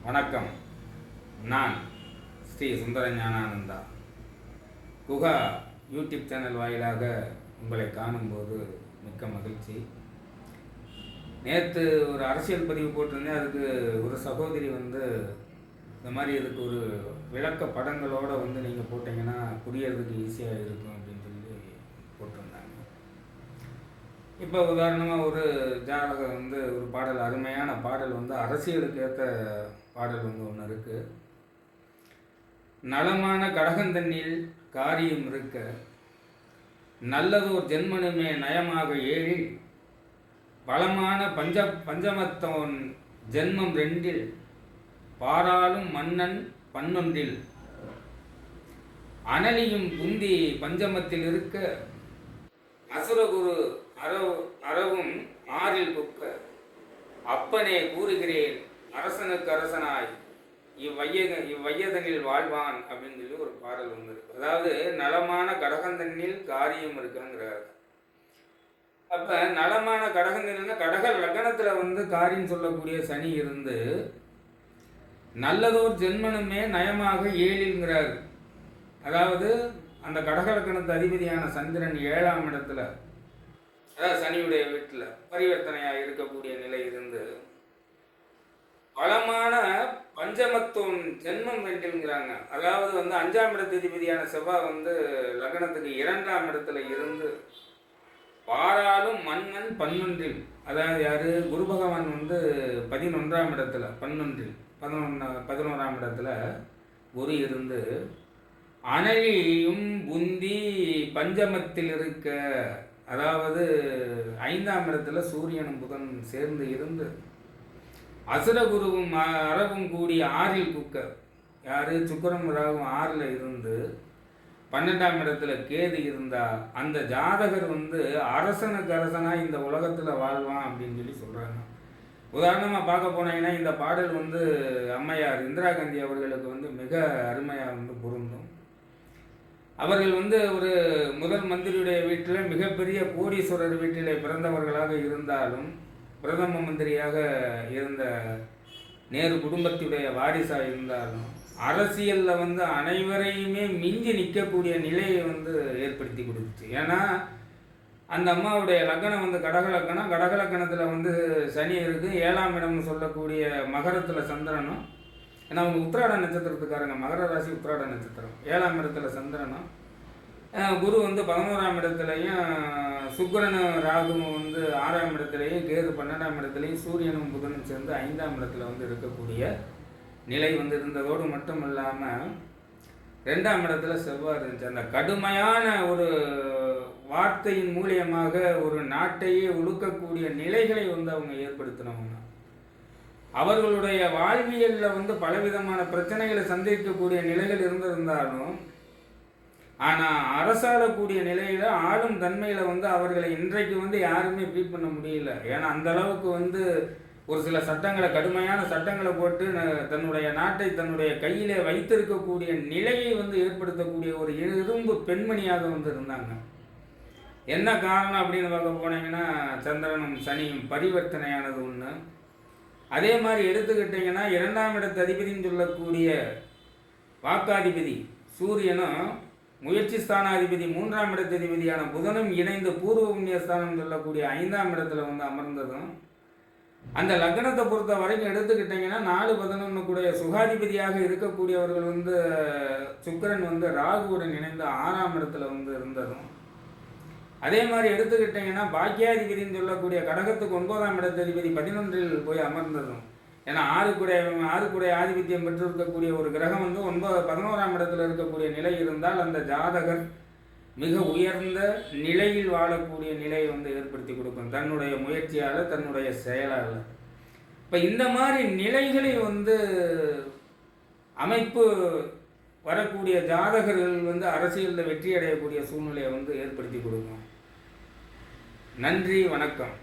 வணக்கம். நான் ஸ்ரீ சுந்தர Gnanananda. Guha YouTube channel வாயிலாக உங்களை காணும்போது மிக்க மகிழ்ச்சி. நேற்று ஒரு அரசியல் பதிவு போட்டிருந்தேன். அதுக்கு ஒரு சகோதரி இந்த மாதிரி இதுக்கு ஒரு விளக்க படங்களோடு நீங்கள் போட்டிங்கன்னா புரியறதுக்கு ஈஸியாக இருக்கும் அப்படின்னு சொல்லி போட்டிருந்தாங்க. இப்போ உதாரணமாக ஒரு ஜாதகம் ஒரு பாடல், அருமையான பாடல் அரசியலுக்கு ஏற்ற பாடல் ஒன்று இருக்குது. நலமான கடகந்தண்ணில் காரியம் இருக்க, நல்லதோர் ஜென்மனுமே நயமாக ஏழில், பலமான பஞ்சமத்தோன் ஜென்மம் ரெண்டில், பாராளும் மன்னன் பன்னொன்றில், அனலியும் புந்தி பஞ்சமத்தில் இருக்க, அசுரகுரு அறவும் ஆறில் குக்க, அப்பனே கூறுகிறேன் அரசனுக்கு அரசனாய் இவ்வையதனில் வாழ்வான் அப்படின்னு சொல்லி ஒரு பாடல் இருக்கு. அதாவது நலமான கடகந்தண்ணில் காரியம் இருக்குங்கிறார். அப்ப நலமான கடகந்தண்ணில்னா கடக லக்னத்துல காரியம் சொல்லக்கூடிய சனி இருந்து, நல்லதோர் ஜென்மனுமே நயமாக ஏழில்ங்கிறார். அதாவது அந்த கடக லக்னத்து அதிபதியான சந்திரன் 7ஆம் இடத்துல, அதாவது சனியுடைய வீட்டில் பரிவர்த்தனையாக இருக்கக்கூடிய நிலை இருந்து, பலமான பஞ்சமத்துவம் ஜென்மம் வேண்டுங்கிறாங்க. அதாவது 5ஆம் இடத்து அதிபதியான செவ்வாய் லக்னத்துக்கு 2ஆம் இடத்துல இருந்து, பாராளும் மன்னன் பன்னொன்றில், அதாவது யாரு குரு பகவான் 11ஆம் இடத்துல, 11ஆம் இடத்துல குரு இருந்து, அனலியும் புந்தி பஞ்சமத்தில் இருக்க, அதாவது 5ஆம் இடத்துல சூரியனும் புதன் சேர்ந்து இருந்து, அசுரகுருவும் அறவும் கூடி 6இல் குக்க, யாரு சுக்கிரன் ராகும் 6ல் இருந்து, 12ஆம் இடத்துல கேது இருந்தா அந்த ஜாதகர் அரசனுக்கு அரசனா இந்த உலகத்துல வாழ்வான் அப்படின்னு சொல்லி சொல்றாங்க. உதாரணமா பார்க்க போனீங்கன்னா இந்த பாடல் அம்மையார் இந்திரா காந்தி அவர்களுக்கு மிக அருமையா பொருந்தும். அவர்கள் ஒரு முதல் மந்திரியுடைய வீட்டில் மிகப்பெரிய கோடீஸ்வரர் வீட்டிலே பிறந்தவர்களாக இருந்தாலும், பிரதம மந்திரியாக இருந்த நேரு குடும்பத்துடைய வாரிசாக இருந்தாலும், அரசியலில் அனைவரையுமே மிஞ்சி நிற்கக்கூடிய நிலையை ஏற்படுத்தி கொடுத்துச்சு. ஏன்னா அந்த அம்மாவுடைய லக்னம் கடக லக்னம், கடக லக்னத்தில் சனி இருக்குது, 7ஆம் இடம்னு சொல்லக்கூடிய மகரத்தில் சந்திரனும், ஏன்னா அவங்க உத்திராட நட்சத்திரத்துக்காரங்க, மகர ராசி உத்திராட நட்சத்திரம், 7ஆம் இடத்துல சந்திரனும், குரு 11ஆம் இடத்துலையும், சுக்கிரனும் ராகுவும் 6ஆம் இடத்துலையும், கேது 12ஆம் இடத்துலையும், சூரியனும் புதனும் சேர்ந்து 5ஆம் இடத்துல இருக்கக்கூடிய நிலை இருந்ததோடு மட்டும் இல்லாமல் 2ஆம் இடத்துல செவ்வாய் இருந்துச்சு. அந்த கடுமையான ஒரு வார்த்தையின் மூலியமாக ஒரு நாட்டையே ஒழுக்கக்கூடிய நிலைகளை அவங்க ஏற்படுத்தினவங்க. அவர்களுடைய வாழ்வியலில் பலவிதமான பிரச்சனைகளை சந்திக்கக்கூடிய நிலைகள் இருந்திருந்தாலும், ஆனால் அரசாளக்கூடிய நிலையில் ஆளும் தன்மையில் அவர்களை இன்றைக்கு யாருமே ட்ரீட் பண்ண முடியல. ஏன்னா அந்த அளவுக்கு ஒரு சில சட்டங்களை, கடுமையான சட்டங்களை போட்டு தன்னுடைய நாட்டை தன்னுடைய கையிலே வைத்திருக்கக்கூடிய நிலையை ஏற்படுத்தக்கூடிய ஒரு இரும்பு பெண்மணியாக இருந்தாங்க. என்ன காரணம் அப்படின்னு பார்க்க போனீங்கன்னா, சந்திரனும் சனியும் பரிவர்த்தனையானது ஒன்று. அதே மாதிரி எடுத்துக்கிட்டிங்கன்னா 2ஆம் இடத்து அதிபதினு சொல்லக்கூடிய வாக்காதிபதி சூரியனும், முயற்சி ஸ்தானாதிபதி 3ஆம் இடத்து அதிபதியான புதனும் இணைந்து பூர்வ புண்ணிய ஸ்தானம் சொல்லக்கூடிய 5ஆம் இடத்துல அமர்ந்ததும், அந்த லக்னத்தை பொறுத்த வரைக்கும் எடுத்துக்கிட்டிங்கன்னா 4-11 கூடிய சுகாதிபதியாக இருக்கக்கூடியவர்கள் சுக்கிரன் ராகுவுடன் இணைந்து 6ஆம் இடத்துல இருந்ததும், அதே மாதிரி எடுத்துக்கிட்டிங்கன்னா பாக்கியாதிபதினு சொல்லக்கூடிய கடகத்துக்கு 9ஆம் இடத்து அதிபதி 11இல் போய் அமர்ந்ததும், ஏன்னா 6 ஆதிபத்தியம் பெற்றிருக்கக்கூடிய ஒரு கிரகம் 11ஆம் இடத்துல இருக்கக்கூடிய நிலை இருந்தால் அந்த ஜாதகர் மிக உயர்ந்த நிலையில் வாழக்கூடிய நிலையை ஏற்படுத்தி கொடுக்கும், தன்னுடைய முயற்சியால், தன்னுடைய செயலால். இப்போ இந்த மாதிரி நிலைகளை அமைப்பு வரக்கூடிய ஜாதகர்கள் அரசியலில் வெற்றி அடையக்கூடிய சூழ்நிலையை ஏற்படுத்தி கொடுக்கும். நன்றி, வணக்கம்.